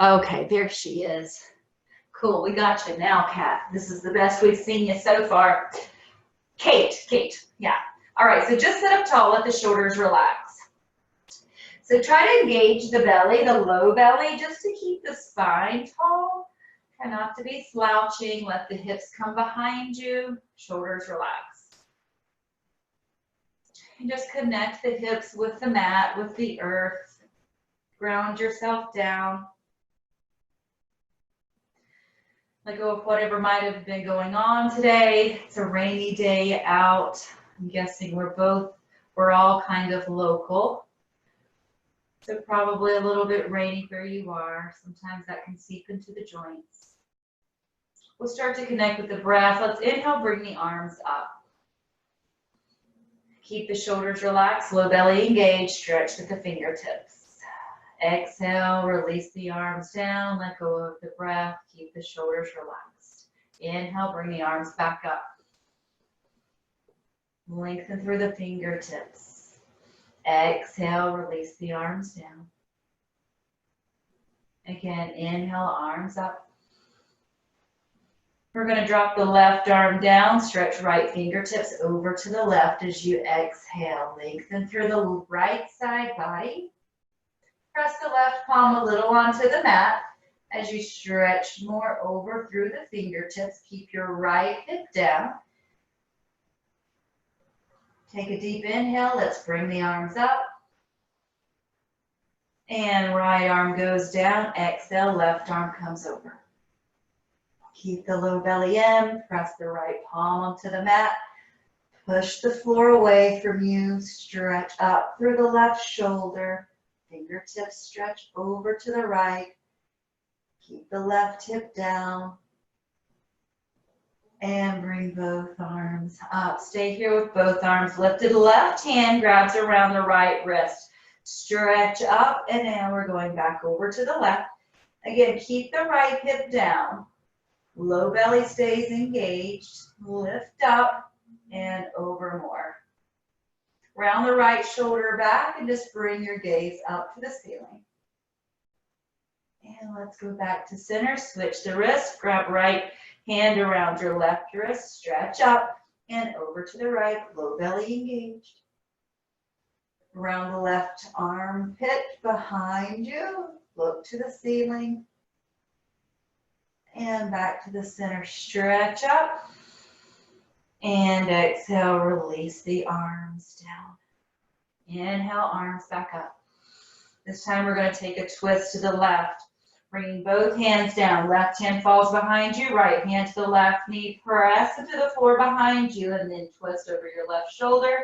Okay, there she is. Cool, we got you now, Kat. This is the best we've seen you so far. Kate, yeah. All right, so just sit up tall, let the shoulders relax. So try to engage the belly, the low belly, just to keep the spine tall. Try not to be slouching, let the hips come behind you, shoulders relax. And just connect the hips with the mat, with the earth. Ground yourself down. Let go of whatever might have been going on today. It's a rainy day out. I'm guessing we're all kind of local. So probably a little bit rainy where you are. Sometimes that can seep into the joints. We'll start to connect with the breath. Let's inhale, bring the arms up. Keep the shoulders relaxed, low belly engaged, stretch with the fingertips. Exhale, release the arms down, let go of the breath, keep the shoulders relaxed. Inhale, bring the arms back up. Lengthen through the fingertips. Exhale, release the arms down. Again, inhale, arms up. We're going to drop the left arm down, stretch right fingertips over to the left as you exhale. Lengthen through the right side body. Press the left palm a little onto the mat as you stretch more over through the fingertips. Keep your right hip down. Take a deep inhale. Let's bring the arms up. And right arm goes down. Exhale, left arm comes over. Keep the low belly in. Press the right palm onto the mat. Push the floor away from you. Stretch up through the left shoulder. Fingertips stretch over to the right. Keep the left hip down. And bring both arms up. Stay here with both arms lifted. Left hand grabs around the right wrist. Stretch up, and now we're going back over to the left. Again, keep the right hip down. Low belly stays engaged. Lift up and over more. Round the right shoulder back and just bring your gaze up to the ceiling. And let's go back to center. Switch the wrist. Grab right hand around your left wrist. Stretch up and over to the right. Low belly engaged. Around the left armpit behind you. Look to the ceiling. And back to the center. Stretch up. And exhale, release the arms down. Inhale, arms back up. This time we're going to take a twist to the left. Bringing both hands down. Left hand falls behind you. Right hand to the left knee. Press into the floor behind you and then twist over your left shoulder.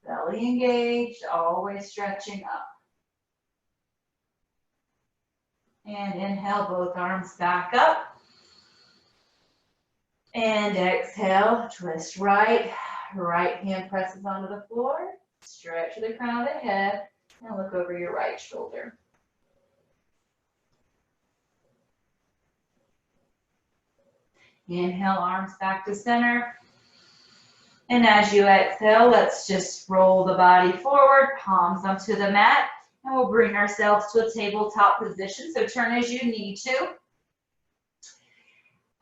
Belly engaged, always stretching up. And inhale, both arms back up. And exhale, twist right. Right hand presses onto the floor. Stretch the crown of the head and look over your right shoulder. Inhale, arms back to center. And as you exhale, let's just roll the body forward, palms onto the mat, and we'll bring ourselves to a tabletop position. So turn as you need to.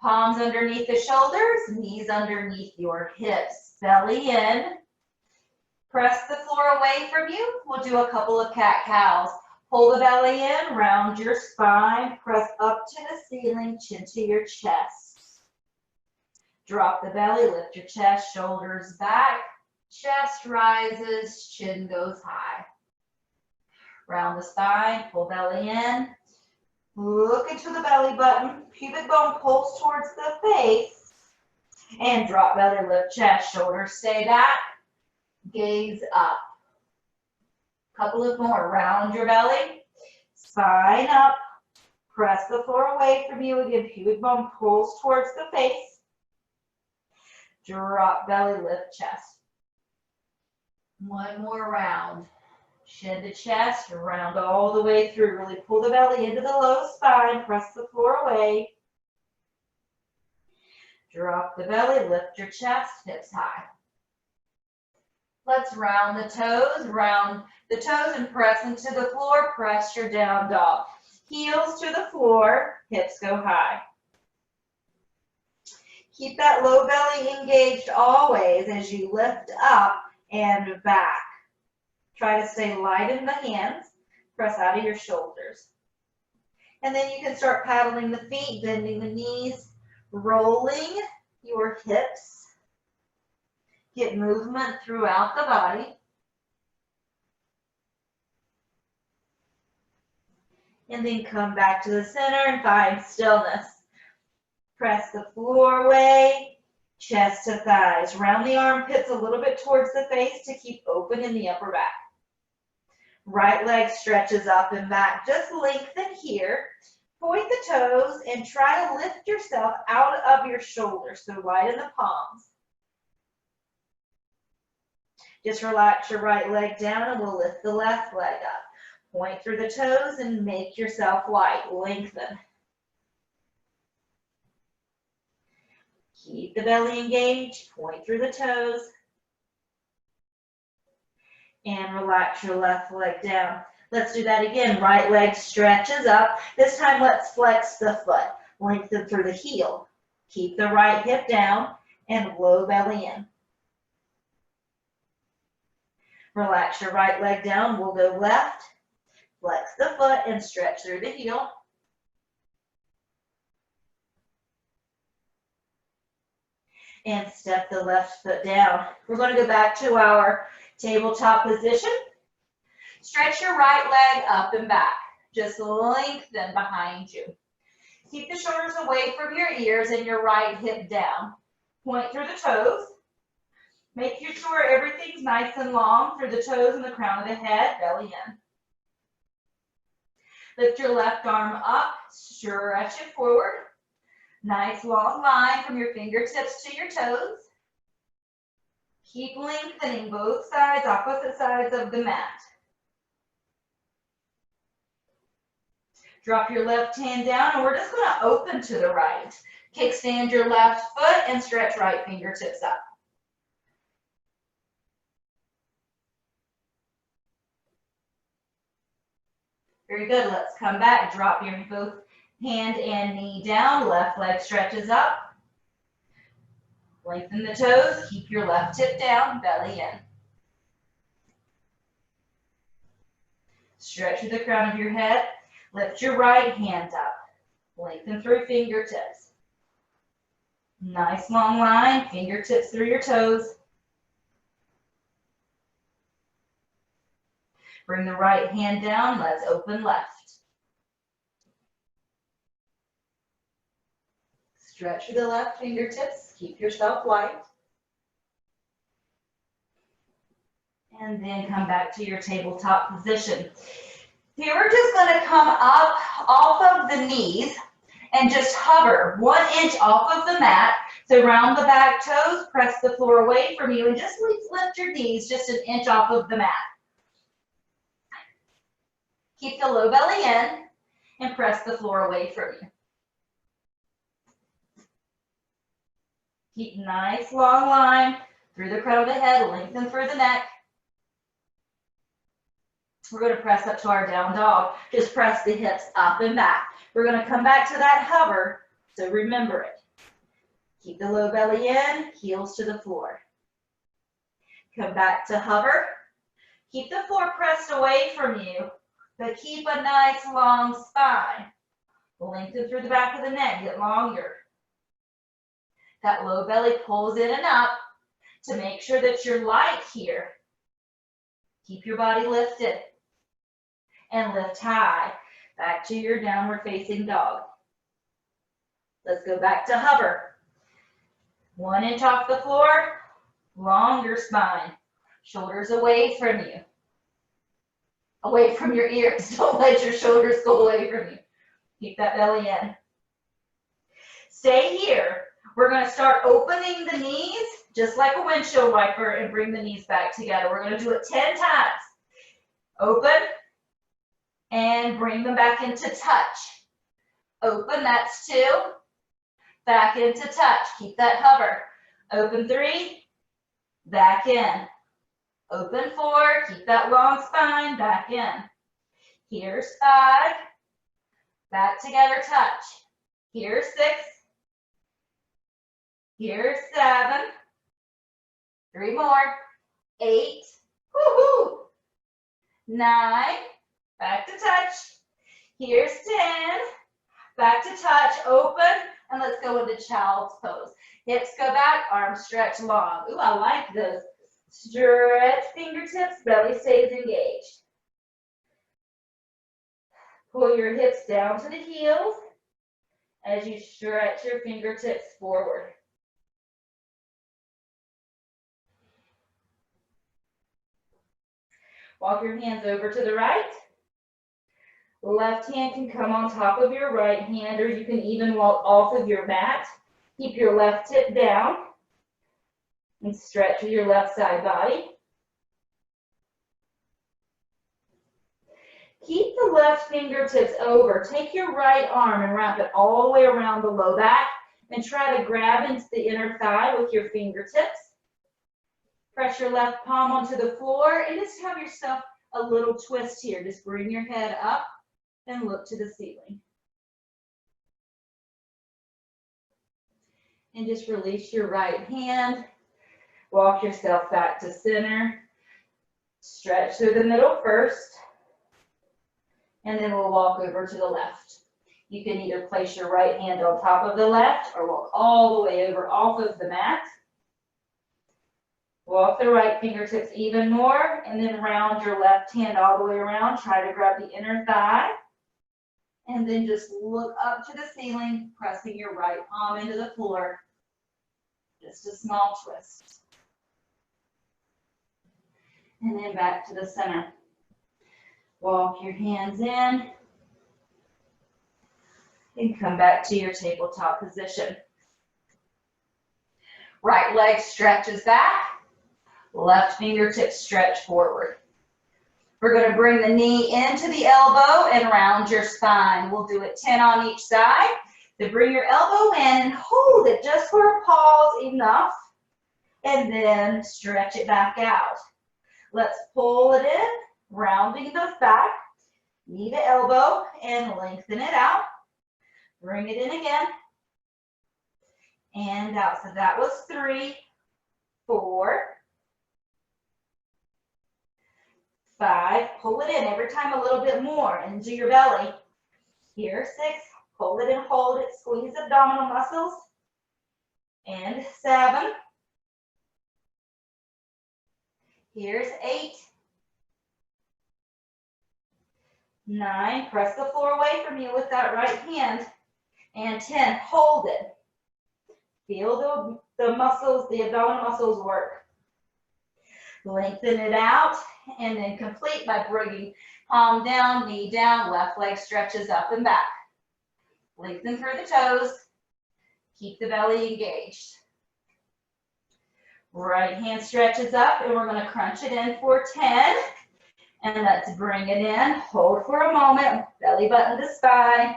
Palms underneath the shoulders, knees underneath your hips, belly in. Press the floor away from you. We'll do a couple of cat-cows. Pull the belly in, round your spine, press up to the ceiling, chin to your chest. Drop the belly, lift your chest, shoulders back, chest rises, chin goes high. Round the spine, pull belly in, look into the belly button, pubic bone pulls towards the face, and drop belly, lift chest, shoulders stay back, gaze up. Couple of more, round your belly, spine up, press the floor away from you, again, pubic bone pulls towards the face. Drop belly, lift chest. One more round. Chin to chest, round all the way through. Really pull the belly into the low spine, press the floor away. Drop the belly, lift your chest, hips high. Let's round the toes and press into the floor, press your down dog. Heels to the floor, hips go high. Keep that low belly engaged always as you lift up and back. Try to stay light in the hands. Press out of your shoulders. And then you can start paddling the feet, bending the knees, rolling your hips. Get movement throughout the body. And then come back to the center and find stillness. Press the floor away, chest to thighs. Round the armpits a little bit towards the face to keep open in the upper back. Right leg stretches up and back. Just lengthen here. Point the toes and try to lift yourself out of your shoulders. So light in the palms. Just relax your right leg down and we'll lift the left leg up. Point through the toes and make yourself light. Lengthen. Keep the belly engaged. Point through the toes. And relax your left leg down. Let's do that again. Right leg stretches up. This time let's flex the foot. Lengthen through the heel. Keep the right hip down and low belly in. Relax your right leg down. We'll go left. Flex the foot and stretch through the heel. And step the left foot down. We're going to go back to our tabletop position. Stretch your right leg up and back. Just lengthen behind you. Keep the shoulders away from your ears and your right hip down. Point through the toes. Make sure everything's nice and long through the toes and the crown of the head, belly in. Lift your left arm up, stretch it forward. Nice long line from your fingertips to your toes. Keep lengthening both sides, opposite sides of the mat. Drop your left hand down and we're just going to open to the right. Kickstand your left foot and stretch right fingertips up. Very good. Let's come back. Drop your both hand and knee down. Left leg stretches up. Lengthen the toes. Keep your left hip down. Belly in. Stretch through the crown of your head. Lift your right hand up. Lengthen through fingertips. Nice long line. Fingertips through your toes. Bring the right hand down. Let's open left. Stretch through the left fingertips. Keep yourself light. And then come back to your tabletop position. Here we're just going to come up off of the knees and just hover 1 inch off of the mat. So round the back toes, press the floor away from you and just lift your knees just 1 inch off of the mat. Keep the low belly in and press the floor away from you. Keep nice long line through the crown of the head, lengthen through the neck. We're going to press up to our down dog. Just press the hips up and back. We're going to come back to that hover, so remember it. Keep the low belly in, heels to the floor. Come back to hover. Keep the floor pressed away from you, but keep a nice long spine. Lengthen through the back of the neck, get longer. That low belly pulls in and up to make sure that you're light here. Keep your body lifted. And lift high, back to your downward facing dog. Let's go back to hover. 1 inch off the floor, longer spine. Shoulders away from you. Away from your ears. Don't let your shoulders go away from you. Keep that belly in. Stay here. We're going to start opening the knees, just like a windshield wiper, and bring the knees back together. We're going to do it 10 times. Open. And bring them back into touch. Open, that's 2. Back into touch. Keep that hover. Open 3. Back in. Open 4. Keep that long spine. Back in. Here's 5. Back together, touch. Here's 6. Here's 7. 3 more. 8. Woohoo! 9. Back to touch. Here's 10. Back to touch. Open. And let's go into child's pose. Hips go back, arms stretch long. Ooh, I like this. Stretch fingertips, belly stays engaged. Pull your hips down to the heels as you stretch your fingertips forward. Walk your hands over to the right. Left hand can come on top of your right hand, or you can even walk off of your mat. Keep your left hip down and stretch with your left side body. Keep the left fingertips over. Take your right arm and wrap it all the way around the low back and try to grab into the inner thigh with your fingertips. Press your left palm onto the floor and just have yourself a little twist here. Just bring your head up and look to the ceiling. And just release your right hand. Walk yourself back to center. Stretch through the middle first. And then we'll walk over to the left. You can either place your right hand on top of the left or walk all the way over off of the mat. Walk the right fingertips even more and then round your left hand all the way around. Try to grab the inner thigh. And then just look up to the ceiling, pressing your right palm into the floor. Just a small twist. And then back to the center. Walk your hands in and come back to your tabletop position. Right leg stretches back, left fingertips stretch forward. We're going to bring the knee into the elbow and round your spine. We'll do it 10 on each side. So bring your elbow in and hold it just for a pause enough, and then stretch it back out. Let's pull it in. Rounding those back, knee to elbow, and lengthen it out. Bring it in again, and out. So that was 3, 4, 5. Pull it in every time a little bit more into your belly. Here's 6. Pull it and hold it. Squeeze abdominal muscles. And 7. Here's 8. 9, press the floor away from you with that right hand. And 10, hold it. Feel the muscles, the abdominal muscles work. Lengthen it out and then complete by bringing palm down, knee down, left leg stretches up and back. Lengthen through the toes. Keep the belly engaged. Right hand stretches up and we're going to crunch it in for 10. And let's bring it in, hold for a moment, belly button to spine,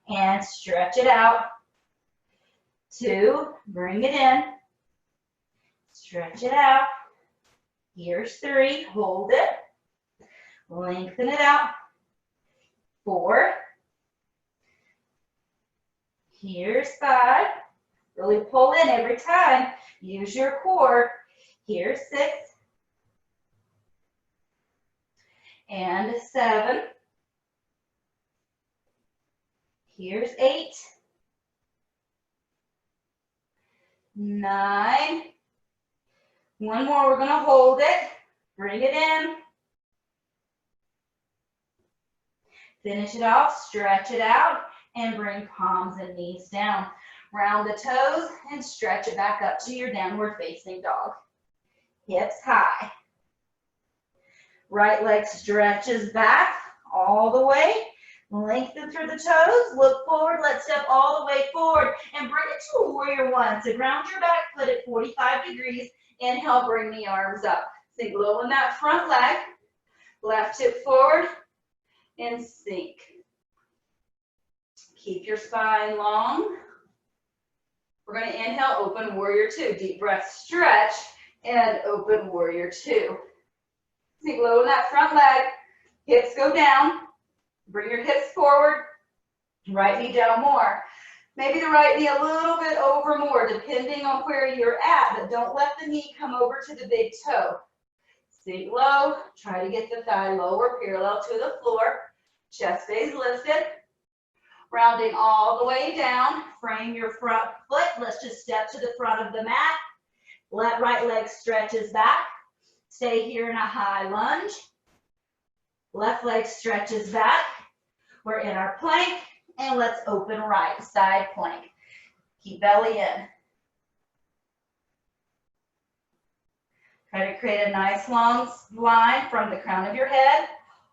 and stretch it out. 2, bring it in, stretch it out. Here's 3, hold it, lengthen it out. 4, here's 5, really pull in every time, use your core. Here's 6. And 7. Here's 8. 9. One more, we're going to hold it. Bring it in. Finish it off, stretch it out, and bring palms and knees down. Round the toes and stretch it back up to your downward facing dog. Hips high. Right leg stretches back all the way. Lengthen through the toes. Look forward. Let's step all the way forward and bring it to a warrior 1. So ground your back foot at 45 degrees. Inhale, bring the arms up. Sink low in that front leg. Left hip forward and sink. Keep your spine long. We're going to inhale, open warrior 2. Deep breath, stretch, and open warrior 2. Sink low in that front leg, hips go down, bring your hips forward, Right knee down more. Maybe the right knee a little bit over more, depending on where you're at, but don't let the knee come over to the big toe. Sink low, try to get the thigh lower, parallel to the floor. Chest stays lifted. Rounding all the way down, frame your front foot. Let's just step to the front of the mat. Right leg stretches back. Stay here in a high lunge. Left leg stretches back. We're in our plank, and let's open right, side plank. Keep belly in. Try to create a nice long line from the crown of your head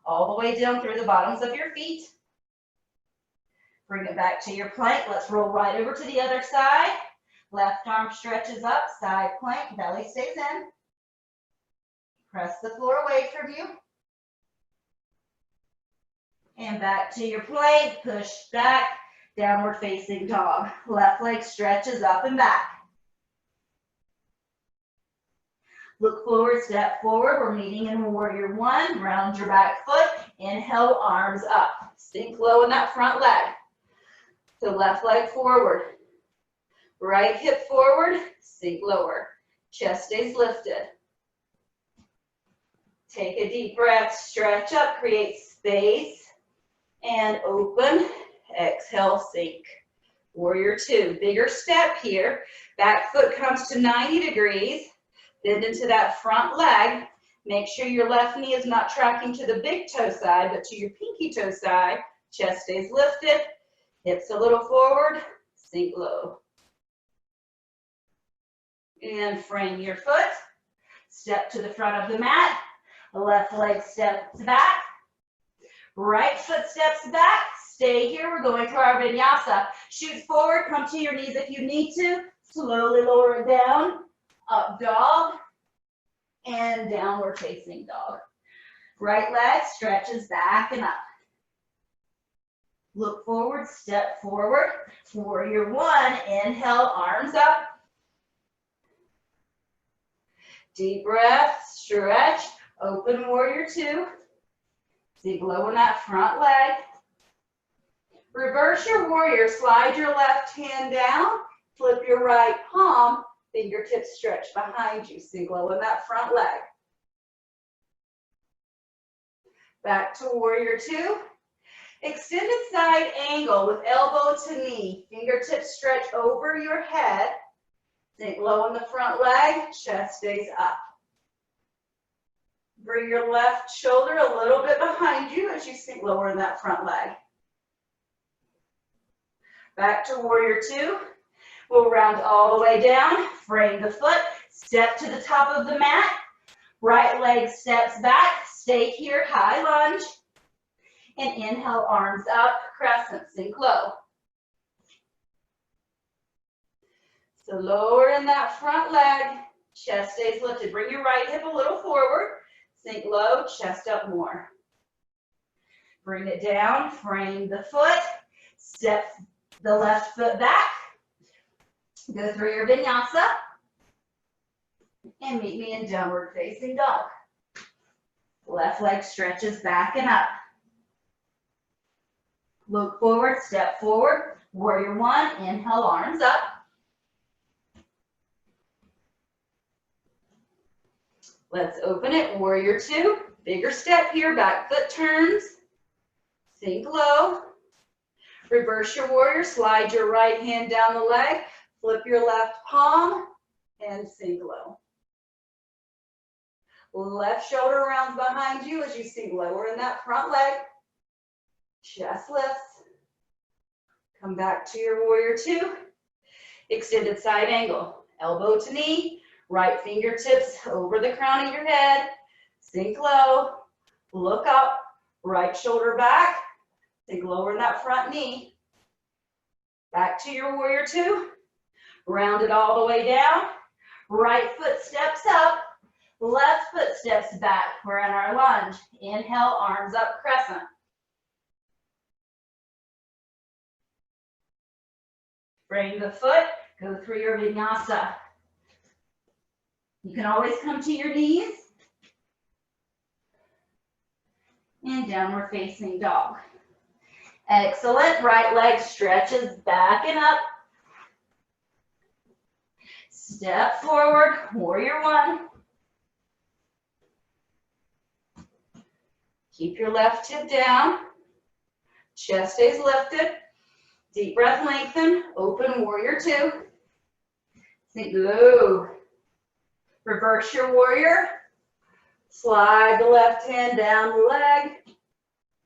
all the way down through the bottoms of your feet. Bring it back to your plank. Let's roll right over to the other side. Left arm stretches up, side plank, belly stays in. Press the floor away from you. And back to your plank, push back, downward facing dog. Left leg stretches up and back. Look forward, step forward. We're meeting in warrior one. Round your back foot. Inhale, arms up. Sink low in that front leg. So left leg forward. Right hip forward, sink lower. Chest stays lifted. Take a deep breath, stretch up, create space. And open, exhale, sink. Warrior two, bigger step here. Back foot comes to 90 degrees. Bend into that front leg. Make sure your left knee is not tracking to the big toe side, but to your pinky toe side. Chest stays lifted. Hips a little forward, sink low. And frame your foot. Step to the front of the mat. Left leg steps back. Right foot steps back. Stay here. We're going to our vinyasa. Shoot forward. Come to your knees if you need to. Slowly lower it down. Up dog. And downward facing dog. Right leg stretches back and up. Look forward. Step forward. Warrior one. Inhale. Arms up. Deep breath. Stretch. Open warrior two. Sink low in that front leg. Reverse your warrior. Slide your left hand down. Flip your right palm. Fingertips stretch behind you. Sink low in that front leg. Back to warrior two. Extended side angle with elbow to knee. Fingertips stretch over your head. Sink low in the front leg. Chest stays up. Bring your left shoulder a little bit behind you as you sink lower in that front leg. Back to warrior two. We'll round all the way down. Frame the foot. Step to the top of the mat. Right leg steps back. Stay here, high lunge. And inhale, arms up, crescent, sink low. So lower in that front leg. Chest stays lifted. Bring your right hip a little forward. Sink low, chest up more. Bring it down, frame the foot, step the left foot back. Go through your vinyasa. And meet me in downward facing dog. Left leg stretches back and up. Look forward, step forward. Warrior one, inhale, arms up. Let's open it, warrior two. Bigger step here, back foot turns. Sink low. Reverse your warrior, slide your right hand down the leg. Flip your left palm and sink low. Left shoulder rounds behind you as you sink lower in that front leg. Chest lifts. Come back to your warrior two. Extended side angle, elbow to knee. Right fingertips over the crown of your head. Sink low. Look up. Right shoulder back. Sink lower in that front knee. Back to your warrior two. Round it all the way down. Right foot steps up. Left foot steps back. We're in our lunge. Inhale, arms up, crescent. Frame the foot. Go through your vinyasa. You can always come to your knees. And downward facing dog. Excellent. Right leg stretches back and up. Step forward, warrior one. Keep your left hip down. Chest stays lifted. Deep breath, lengthen. Open, warrior two. Sink low. Reverse your warrior. Slide the left hand down the leg.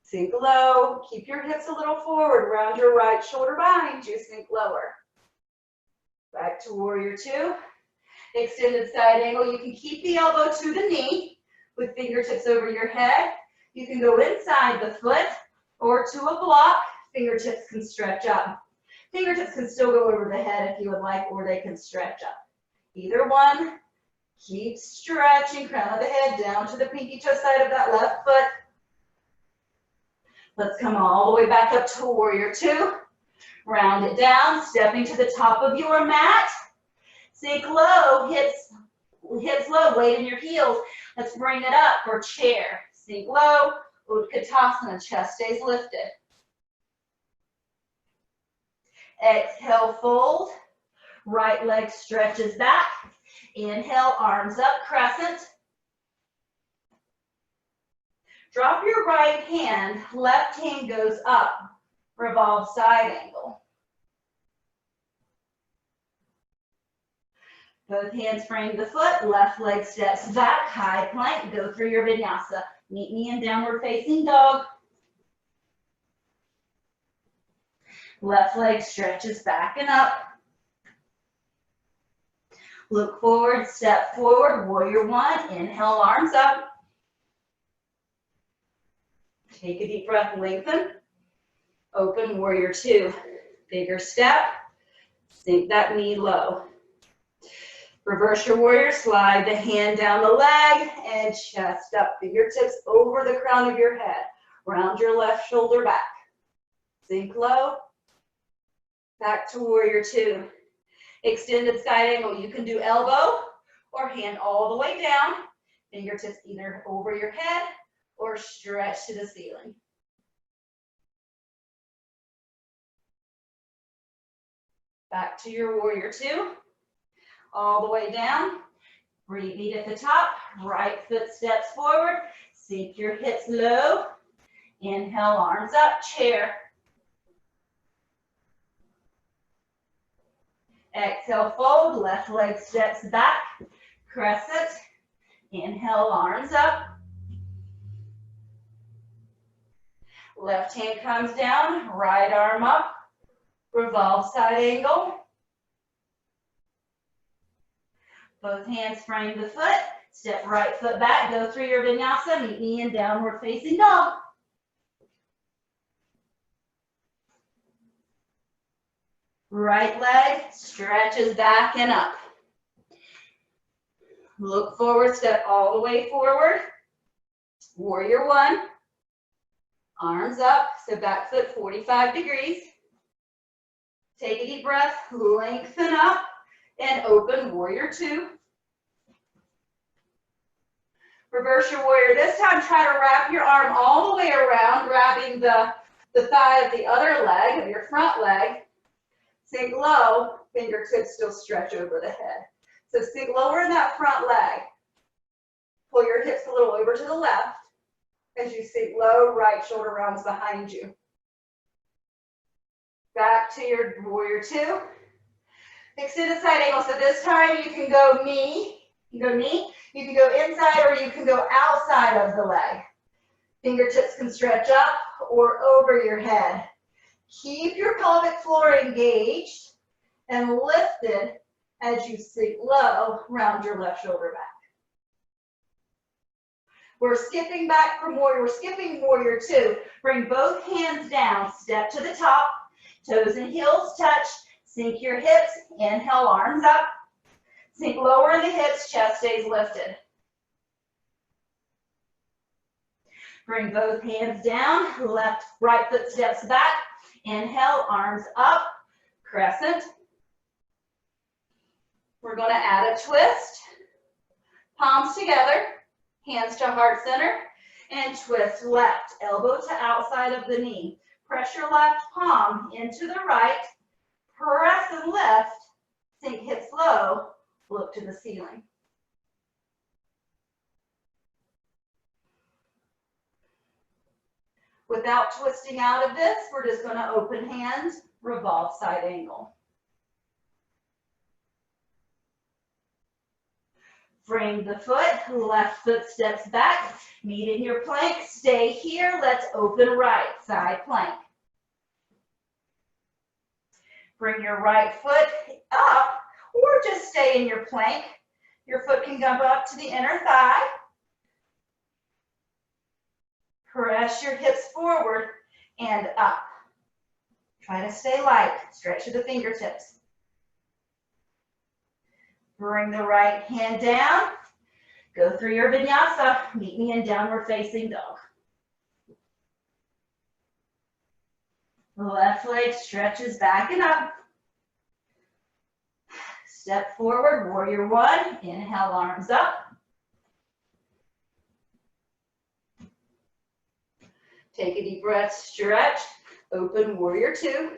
Sink low. Keep your hips a little forward. Round your right shoulder behind you. Sink lower. Back to warrior two. Extended side angle. You can keep the elbow to the knee with fingertips over your head. You can go inside the foot or to a block. Fingertips can stretch up. Fingertips can still go over the head if you would like, or they can stretch up. Either one. Keep stretching, crown of the head down to the pinky toe side of that left foot. Let's come all the way back up to warrior two. Round it down, stepping to the top of your mat. Sink low, hips low, weight in your heels. Let's bring it up for chair. Sink low, Utkatasana, chest stays lifted. Exhale, fold. Right leg stretches back. Inhale, arms up, crescent. Drop your right hand, left hand goes up. Revolve side angle. Both hands frame the foot, left leg steps back, high plank, go through your vinyasa. Meet me in downward facing dog. Left leg stretches back and up. Look forward, step forward, warrior one, inhale, arms up. Take a deep breath, lengthen. Open, warrior two. Bigger step, sink that knee low. Reverse your warrior, slide the hand down the leg and chest up. Fingertips over the crown of your head. Round your left shoulder back. Sink low. Back to warrior two. Extended side angle. You can do elbow or hand all the way down. Fingertips either over your head or stretch to the ceiling. Back to your warrior two. All the way down. Repeat at the top. Right foot steps forward. Sink your hips low. Inhale, arms up, chair. Exhale, fold. Left leg steps back. Crescent. Inhale, arms up. Left hand comes down. Right arm up. Revolve side angle. Both hands frame the foot. Step right foot back. Go through your vinyasa. Meet me in downward facing dog. Right leg stretches back and up. Look forward, step all the way forward. Warrior one. Arms up, so back foot 45 degrees. Take a deep breath, lengthen up, and open, warrior two. Reverse your warrior. This time, try to wrap your arm all the way around, grabbing the thigh of the other leg, of your front leg. Sink low, fingertips still stretch over the head. So sink lower in that front leg. Pull your hips a little over to the left. As you sink low, right shoulder rounds behind you. Back to your warrior two. Extended side angle. So this time you can go knee. You can go inside or you can go outside of the leg. Fingertips can stretch up or over your head. Keep your pelvic floor engaged and lifted as you sink low, round your left shoulder back. We're skipping back from warrior. We're skipping warrior two. Bring both hands down. Step to the top. Toes and heels touch. Sink your hips. Inhale, arms up. Sink lower in the hips. Chest stays lifted. Bring both hands down. Right foot steps back. Inhale, arms up. Crescent. We're going to add a twist. Palms together. Hands to heart center, and twist left, elbow to outside of the knee. Press your left palm into the right. Press and lift. Sink hips low. Look to the ceiling. Without twisting out of this, we're just going to open hands, revolve side angle. Frame the foot, left foot steps back, meet in your plank, stay here, let's open right, side plank. Bring your right foot up, or just stay in your plank. Your foot can come up to the inner thigh. Press your hips forward and up. Try to stay light, stretch to the fingertips. Bring the right hand down. Go through your vinyasa. Meet me in downward facing dog. Left leg stretches back and up. Step forward, warrior one. Inhale, arms up. Take a deep breath, stretch. Open, warrior two.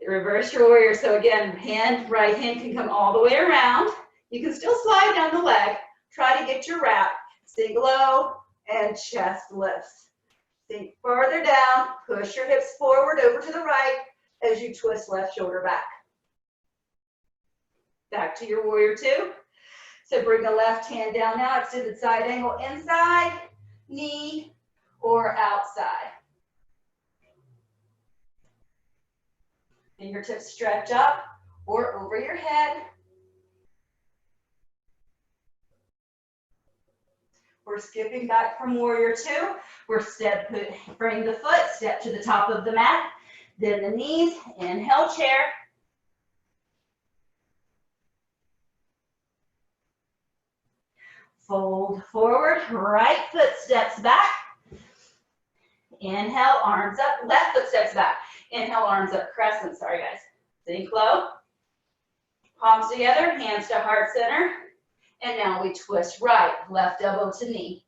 Reverse your warrior. So again, right hand can come all the way around. You can still slide down the leg. Try to get your wrap. Sink low and chest lifts. Sink farther down. Push your hips forward over to the right as you twist left shoulder back. Back to your warrior two. So bring the left hand down now. Extended side angle inside, knee, or outside. Fingertips stretch up or over your head. We're skipping back from warrior two. We're bring the foot, step to the top of the mat, then the knees, inhale chair. Fold forward, right foot steps back. Inhale, arms up, left foot steps back. Inhale, arms up, crescent, sorry guys. Sink low, palms together, hands to heart center. And now we twist right, left elbow to knee.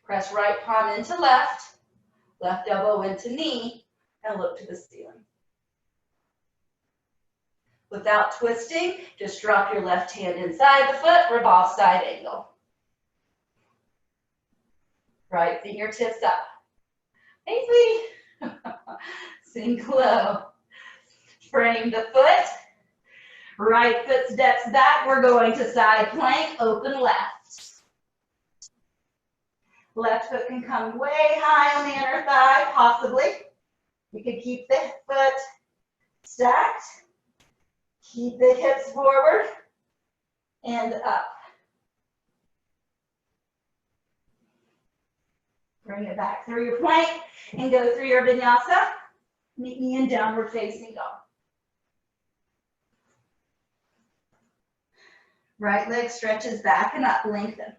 Press right palm into left elbow into knee, and look to the ceiling. Without twisting, just drop your left hand inside the foot, revolve side angle. Right fingertips up. Hey, sweetie. Sink low. Frame the foot. Right foot steps back. We're going to side plank, open left. Left foot can come way high on the inner thigh, possibly. You can keep the foot stacked. Keep the hips forward and up. Bring it back through your plank and go through your vinyasa. Meet me in downward facing dog. Right leg stretches back and up, lengthen.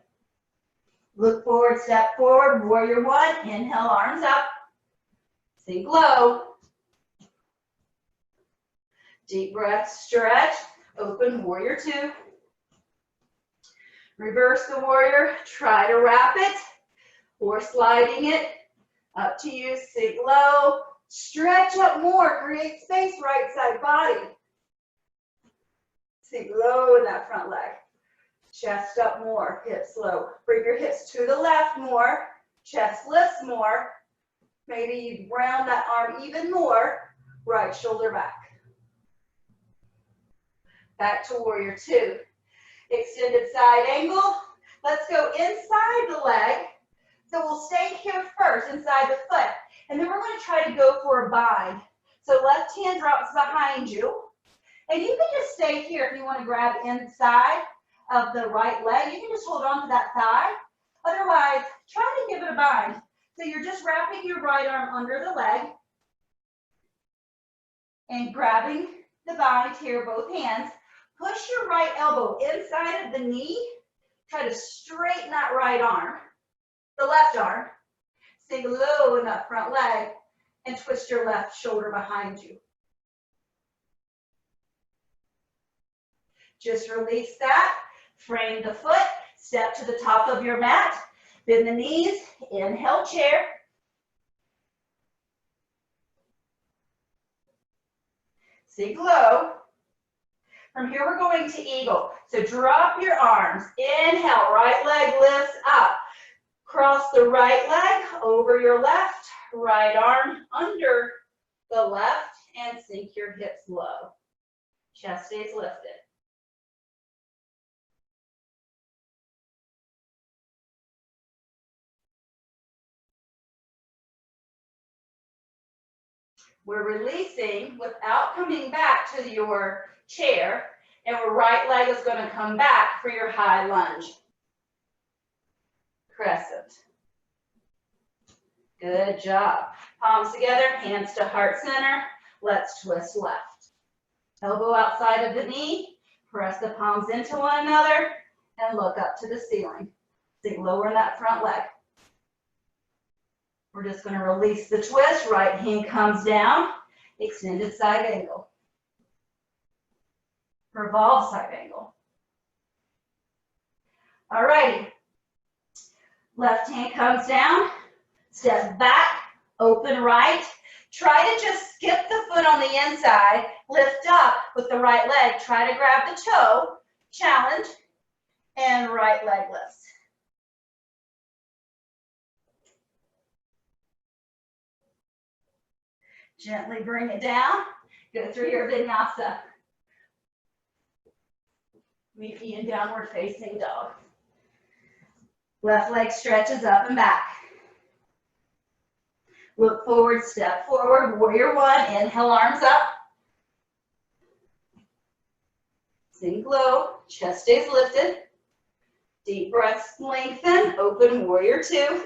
Look forward, step forward, warrior one. Inhale, arms up. Sink low. Deep breath, stretch. Open, warrior two. Reverse the warrior. Try to wrap it or sliding it. Up to you, sink low. Stretch up more, create space, right side body. Sink low in that front leg. Chest up more, hips low. Bring your hips to the left more. Chest lifts more. Maybe you round that arm even more. Right shoulder back. Back to warrior two. Extended side angle. Let's go inside the leg. So we'll stay here first, inside the foot. And then we're going to try to go for a bind. So left hand drops behind you. And you can just stay here if you want to grab inside of the right leg. You can just hold on to that thigh. Otherwise, try to give it a bind. So you're just wrapping your right arm under the leg and grabbing the bind here, both hands. Push your right elbow inside of the knee. Try to straighten that right arm, the left arm. Sink low in that front leg and twist your left shoulder behind you. Just release that. Frame the foot. Step to the top of your mat. Bend the knees. Inhale, chair. Sink low. From here, we're going to eagle. So drop your arms. Inhale, right leg lifts up. Cross the right leg over your left. Right arm under the left and sink your hips low. Chest stays lifted. We're releasing without coming back to your chair, and our right leg is going to come back for your high lunge. Crescent. Good job. Palms together, hands to heart center. Let's twist left. Elbow outside of the knee. Press the palms into one another and look up to the ceiling. Sink lower in that front leg. We're just going to release the twist. Right hand comes down. Extended side angle. Revolve side angle. All righty. Left hand comes down. Step back. Open right. Try to just skip the foot on the inside. Lift up with the right leg. Try to grab the toe. Challenge. And right leg lifts. Gently bring it down. Go through your vinyasa. Meet me in downward facing dog. Left leg stretches up and back. Look forward, step forward, warrior one. Inhale, arms up. Sink low, chest stays lifted. Deep breaths lengthen, open warrior two.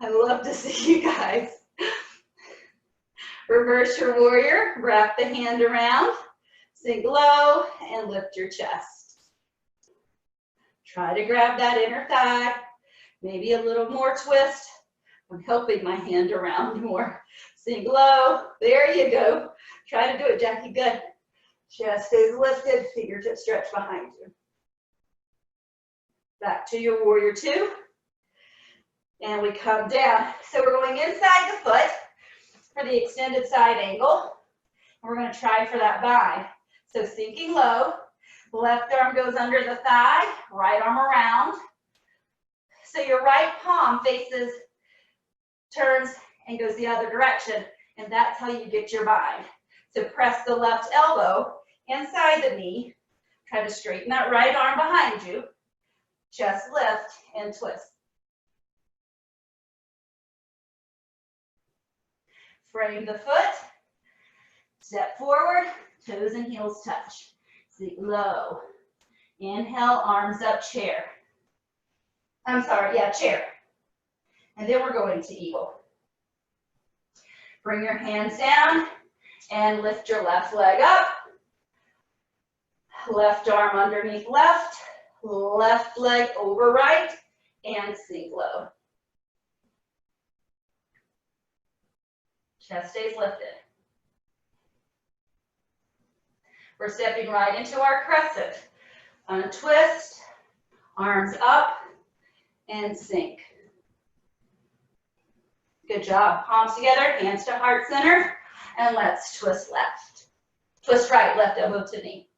I love to see you guys. Reverse your warrior, wrap the hand around, sink low, and lift your chest. Try to grab that inner thigh, maybe a little more twist. I'm helping my hand around more. Sink low, there you go. Try to do it, Jackie, good. Chest stays lifted, fingertips stretch behind you. Back to your warrior two. And we come down. So we're going inside the foot for the extended side angle. We're going to try for that bind. So sinking low, left arm goes under the thigh, right arm around. So your right palm faces, turns, and goes the other direction. And that's how you get your bind. So press the left elbow inside the knee. Try to straighten that right arm behind you. Chest lift and twist. Frame the foot. Step forward. Toes and heels touch. Sink low. Inhale, arms up, chair. Chair. And then we're going to eagle. Bring your hands down and lift your left leg up. Left arm underneath left. Left leg over right. And sink low. Chest stays lifted. We're stepping right into our crescent. Untwist, arms up, and sink. Good job. Palms together, hands to heart center, and let's twist left. Twist right, left elbow to knee.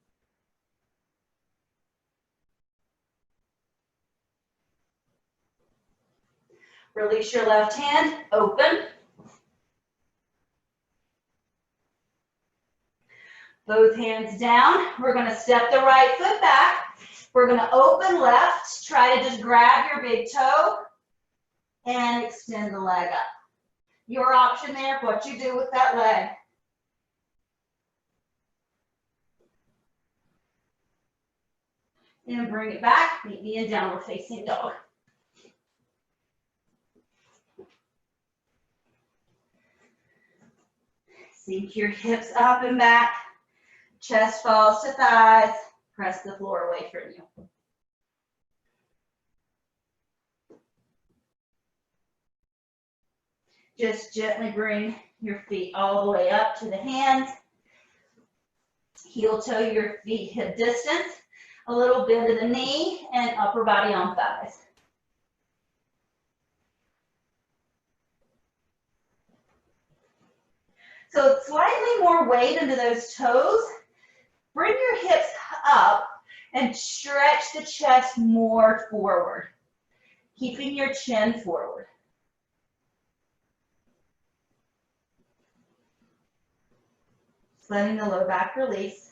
Release your left hand, open. Both hands down. We're going to step the right foot back. We're going to open left. Try to just grab your big toe and extend the leg up. Your option there, what you do with that leg. And bring it back. Meet me in downward facing dog. Sink your hips up and back. Chest falls to thighs. Press the floor away from you. Just gently bring your feet all the way up to the hands. Heel toe your feet hip distance, a little bend in the knee, and upper body on thighs. So slightly more weight into those toes. Bring your hips up and stretch the chest more forward, keeping your chin forward. Just letting the low back release.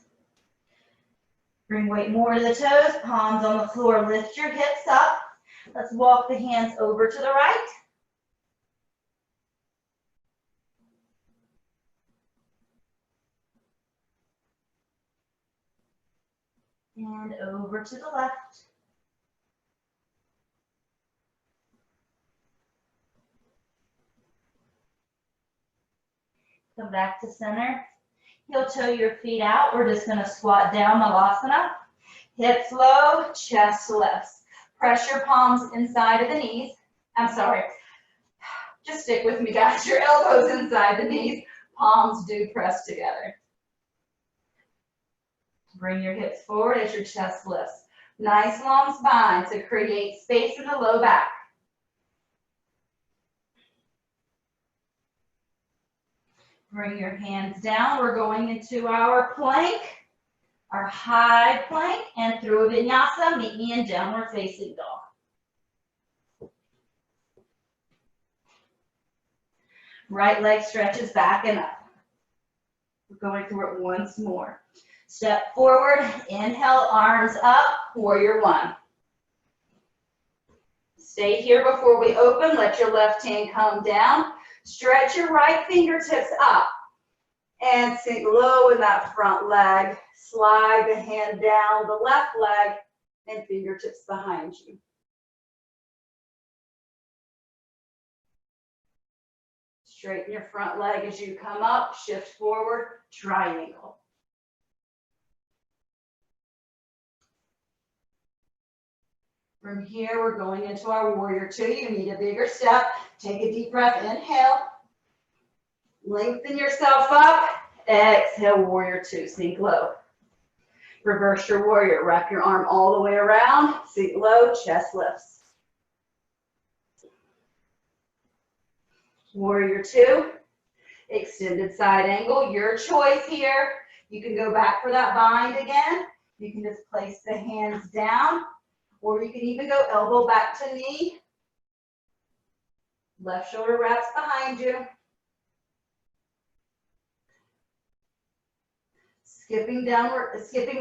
Bring weight more to the toes, palms on the floor, lift your hips up. Let's walk the hands over to the right. And over to the left. Come back to center. Heel toe your feet out. We're just gonna squat down, Malasana. Hips low, chest lifts. Press your palms inside of the knees. I'm sorry. Just stick with me, guys. Your elbows inside the knees. Palms do press together. Bring your hips forward as your chest lifts. Nice long spine to create space in the low back. Bring your hands down. We're going into our plank, our high plank, and through a vinyasa, meet me in downward facing dog. Right leg stretches back and up. We're going through it once more. Step forward, inhale, arms up, warrior one. Stay here before we open. Let your left hand come down. Stretch your right fingertips up and sink low in that front leg. Slide the hand down the left leg and fingertips behind you. Straighten your front leg as you come up. Shift forward, triangle. From here, we're going into our warrior two. You need a bigger step. Take a deep breath, inhale. Lengthen yourself up. Exhale, warrior two, sink low. Reverse your warrior. Wrap your arm all the way around. Sink low, chest lifts. Warrior two, extended side angle. Your choice here. You can go back for that bind again. You can just place the hands down. Or you can even go elbow back to knee. Left shoulder wraps behind you. Skipping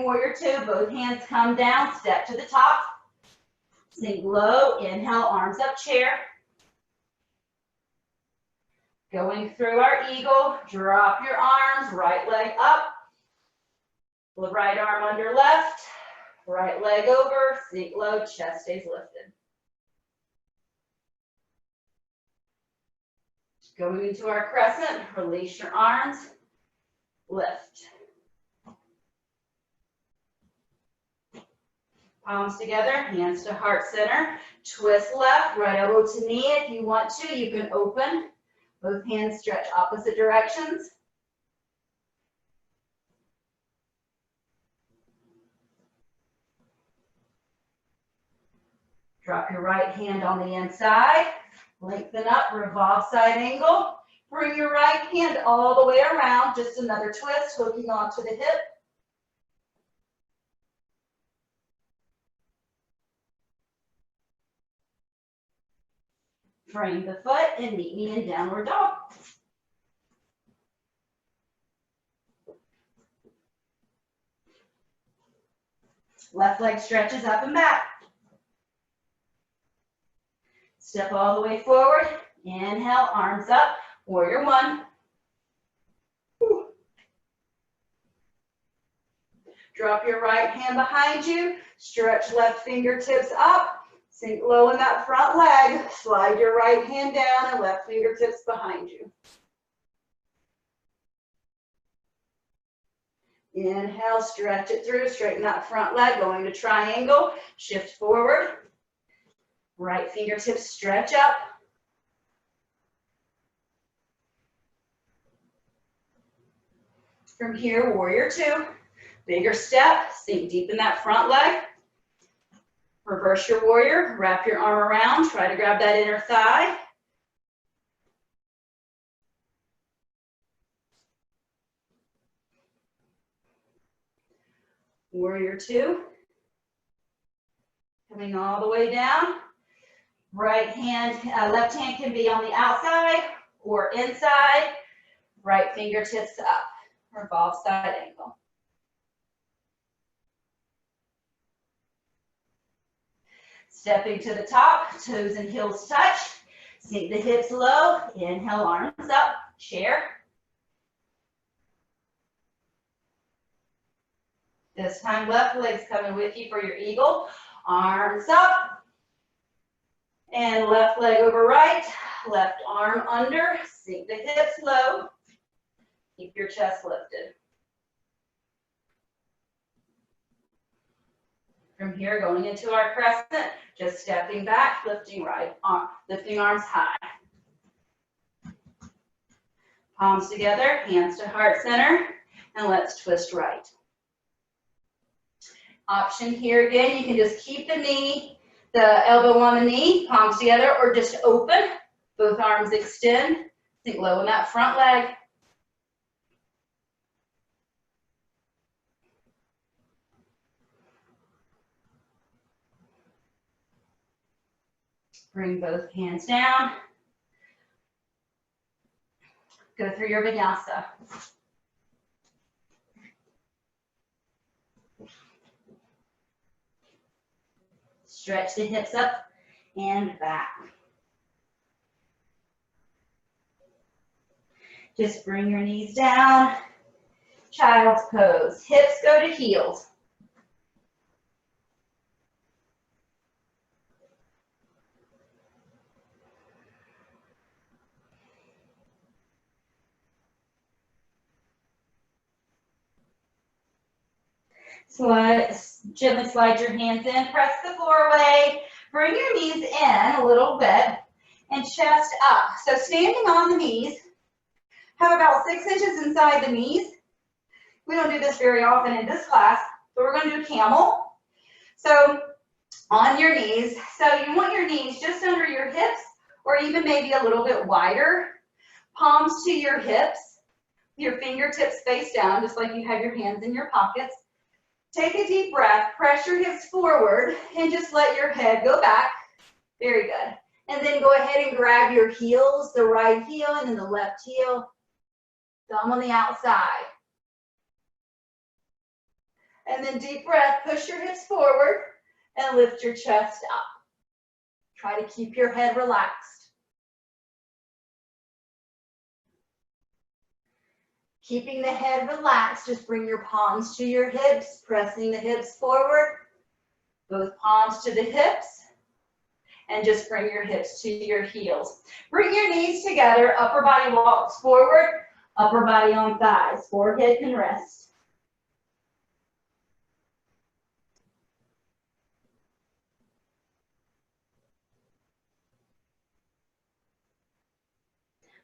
warrior two, both hands come down, step to the top. Sink low, inhale, arms up, chair. Going through our eagle, drop your arms, right leg up. Right arm under left. Right leg over, sink low, chest stays lifted. Going into our crescent, release your arms, lift. Palms together, hands to heart center. Twist left, right elbow to knee. If you want to, you can open. Both hands stretch opposite directions. Drop your right hand on the inside. Lengthen up, revolve side angle. Bring your right hand all the way around. Just another twist, hooking onto the hip. Frame the foot and meet me in downward dog. Left leg stretches up and back. Step all the way forward. Inhale, arms up, warrior one. Drop your right hand behind you. Stretch left fingertips up. Sink low in that front leg. Slide your right hand down and left fingertips behind you. Inhale, stretch it through. Straighten that front leg, going to triangle. Shift forward. Right fingertips stretch up. From here, warrior two. Bigger step, sink deep in that front leg. Reverse your warrior, wrap your arm around, try to grab that inner thigh. Warrior two. Coming all the way down. Right hand, left hand can be on the outside or inside. Right fingertips up. Revolve side angle. Stepping to the top, toes and heels touch. Sink the hips low. Inhale, arms up. Chair. This time, left leg's coming with you for your eagle. Arms up. And left leg over right. Left arm under. Sink the hips low. Keep your chest lifted. From here, going into our crescent, just stepping back, lifting right arm, lifting arms high. Palms together, hands to heart center, and let's twist right. Option here again, you can just keep the knee, the elbow on the knee, palms together, or just open, both arms extend, sink low in that front leg. Bring both hands down. Go through your Vinyasa. Stretch the hips up and back. Just bring your knees down. Child's pose. Hips go to heels. Gently slide your hands in, press the floor away, bring your knees in a little bit, and chest up. So standing on the knees, have about 6 inches inside the knees. We don't do this very often in this class, but we're going to do camel. So on your knees, so you want your knees just under your hips, or even maybe a little bit wider. Palms to your hips, your fingertips face down, just like you have your hands in your pockets. Take a deep breath, press your hips forward, and just let your head go back. Very good. And then go ahead and grab your heels, the right heel and then the left heel. Thumb on the outside. And then deep breath, push your hips forward and lift your chest up. Try to keep your head relaxed. Keeping the head relaxed, just bring your palms to your hips, pressing the hips forward, both palms to the hips, and just bring your hips to your heels. Bring your knees together, upper body walks forward, upper body on thighs, forehead can rest.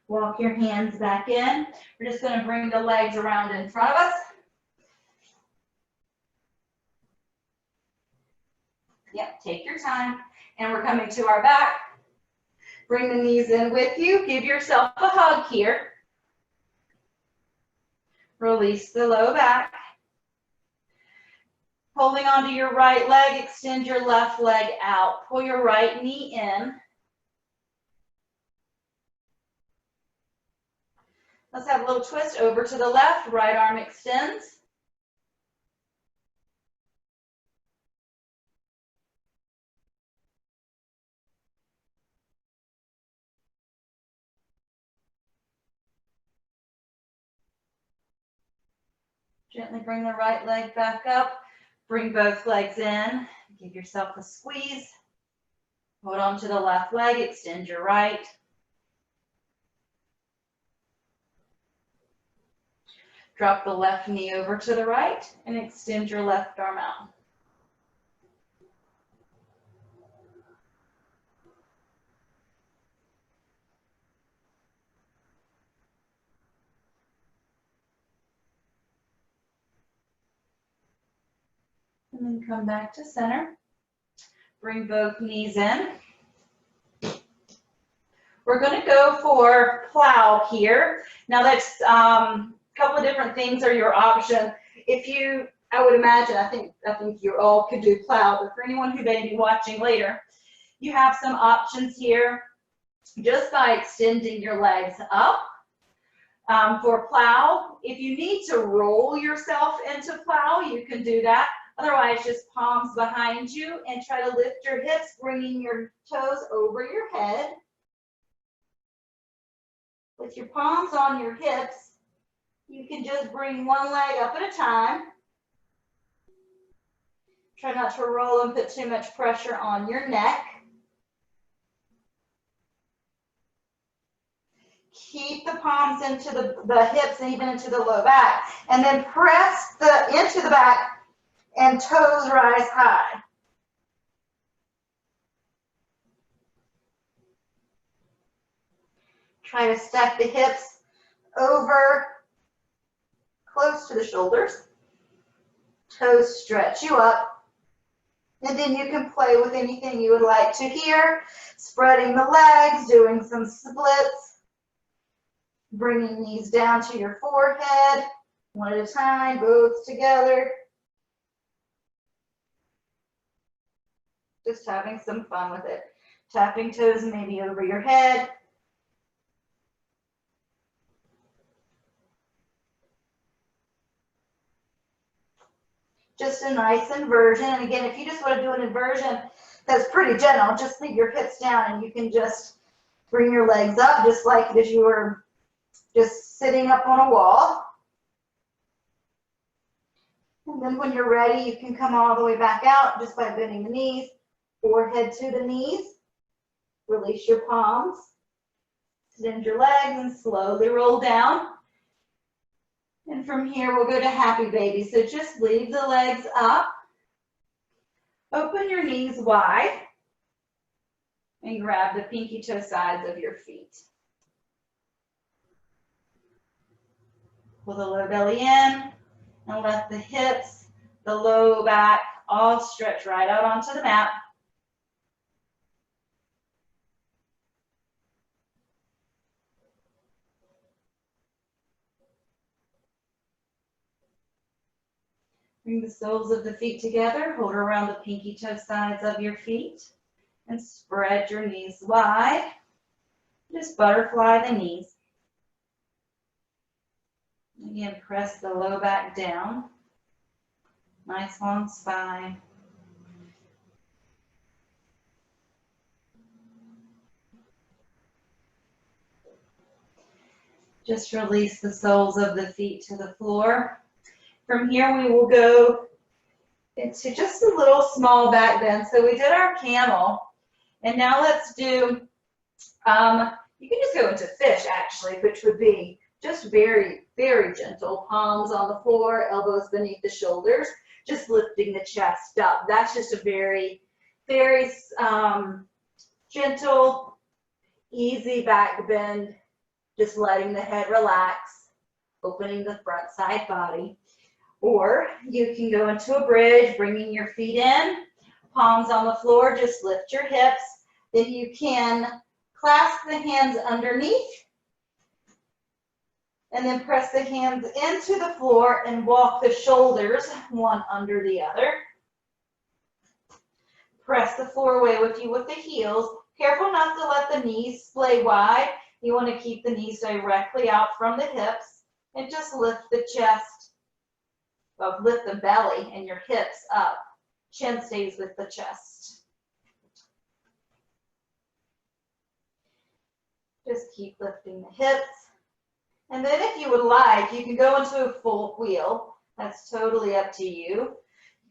Walk your hands back in. We're just going to bring the legs around in front of us. Yep, take your time. And we're coming to our back. Bring the knees in with you. Give yourself a hug here. Release the low back. Holding onto your right leg, extend your left leg out. Pull your right knee in. Let's have a little twist over to the left. Right arm extends. Gently bring the right leg back up. Bring both legs in. Give yourself a squeeze. Hold on to the left leg. Extend your right. Drop the left knee over to the right and extend your left arm out. And then come back to center. Bring both knees in. We're going to go for plow here. Now that's a couple of different things are your option. If you, I would imagine, I think you all could do plow, but for anyone who may be watching later, you have some options here just by extending your legs up. For plow, if you need to roll yourself into plow, you can do that. Otherwise, just palms behind you and try to lift your hips, bringing your toes over your head. With your palms on your hips, you can just bring one leg up at a time. Try not to roll and put too much pressure on your neck. Keep the palms into the hips and even into the low back. And then press into the back and toes rise high. Try to stack the hips over close to the shoulders. Toes stretch you up. And then you can play with anything you would like to here. Spreading the legs, doing some splits. Bringing knees down to your forehead. One at a time, both together. Just having some fun with it. Tapping toes maybe over your head. Just a nice inversion. And again, if you just want to do an inversion that's pretty gentle, just leave your hips down and you can just bring your legs up just like if you were just sitting up on a wall. And then when you're ready, you can come all the way back out just by bending the knees, forehead to the knees. Release your palms. Extend your legs and slowly roll down. And from here, we'll go to happy baby. So just leave the legs up. Open your knees wide. And grab the pinky toe sides of your feet. Pull the low belly in. And let the hips, the low back, all stretch right out onto the mat. Bring the soles of the feet together, hold around the pinky toe sides of your feet, and spread your knees wide. Just butterfly the knees. Again, press the low back down. Nice long spine. Just release the soles of the feet to the floor. From here, we will go into just a little small back bend. So we did our camel, and now let's do, you can just go into fish actually, which would be just very, very gentle. Palms on the floor, elbows beneath the shoulders, just lifting the chest up. That's just a very, very gentle, easy back bend, just letting the head relax, opening the front side body. Or you can go into a bridge, bringing your feet in, palms on the floor, just lift your hips. Then you can clasp the hands underneath and then press the hands into the floor and walk the shoulders one under the other. Press the floor away with you with the heels. Careful not to let the knees splay wide. You want to keep the knees directly out from the hips and just lift the chest. Well, lift the belly and your hips up. Chin stays with the chest. Just keep lifting the hips. And then if you would like, you can go into a full wheel. That's totally up to you.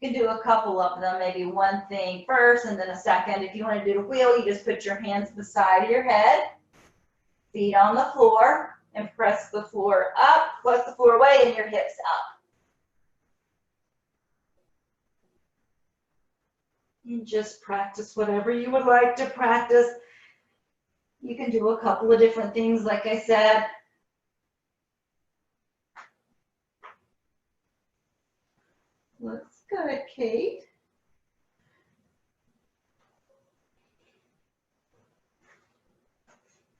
You can do a couple of them, maybe one thing first and then a second. If you want to do the wheel, you just put your hands beside your head, feet on the floor, and press the floor up, press the floor away, and your hips up. And just practice whatever you would like to practice. You can do a couple of different things, like I said. Looks good. Good, Kate.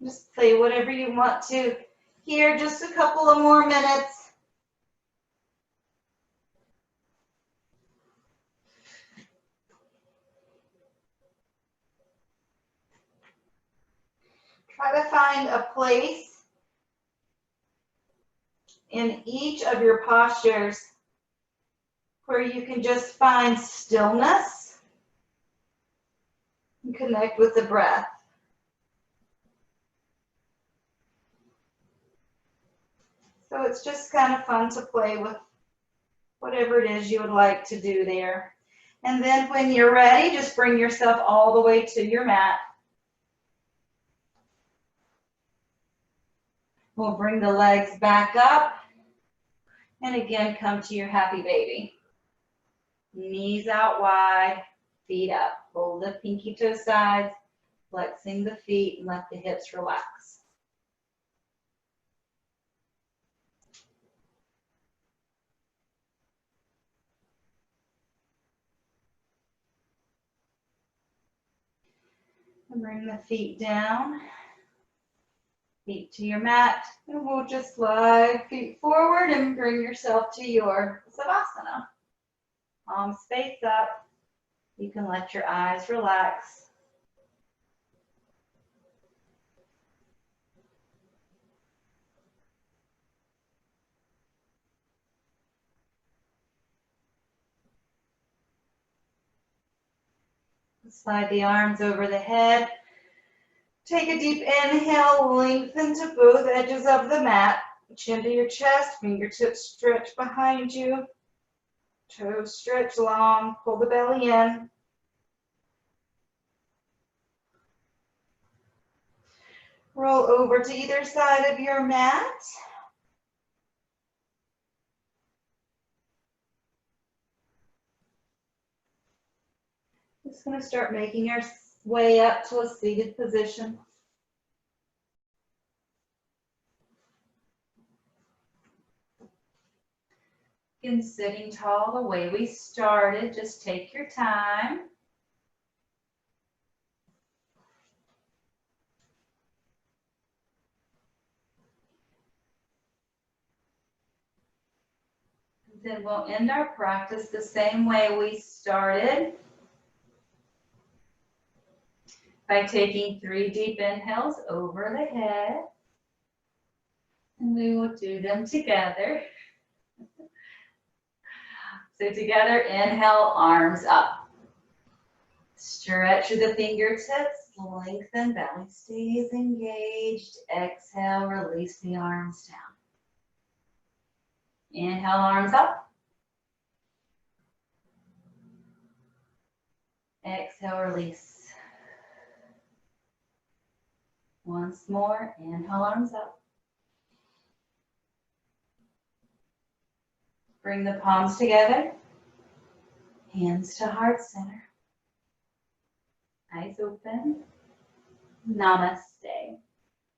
Just play whatever you want to here, just a couple of more minutes. Try to find a place in each of your postures where you can just find stillness and connect with the breath. So it's just kind of fun to play with whatever it is you would like to do there. And then when you're ready, just bring yourself all the way to your mat. We'll bring the legs back up. And again, come to your happy baby. Knees out wide, feet up. Hold the pinky toe sides, flexing the feet and let the hips relax. And bring the feet down, feet to your mat, and we'll just slide feet forward and bring yourself to your Savasana. Palms face up. You can let your eyes relax. Slide the arms over the head. Take a deep inhale, lengthen to both edges of the mat. Chin to your chest, fingertips stretch behind you. Toes stretch long, pull the belly in. Roll over to either side of your mat. Just going to start making our way up to a seated position. In sitting tall the way we started, just take your time. Then we'll end our practice the same way we started by taking 3 deep inhales over the head. And we will do them together. So together, inhale, arms up. Stretch the fingertips, lengthen, belly stays engaged. Exhale, release the arms down. Inhale, arms up. Exhale, release. Once more, inhale, arms up. Bring the palms together, hands to heart center. Eyes open. Namaste.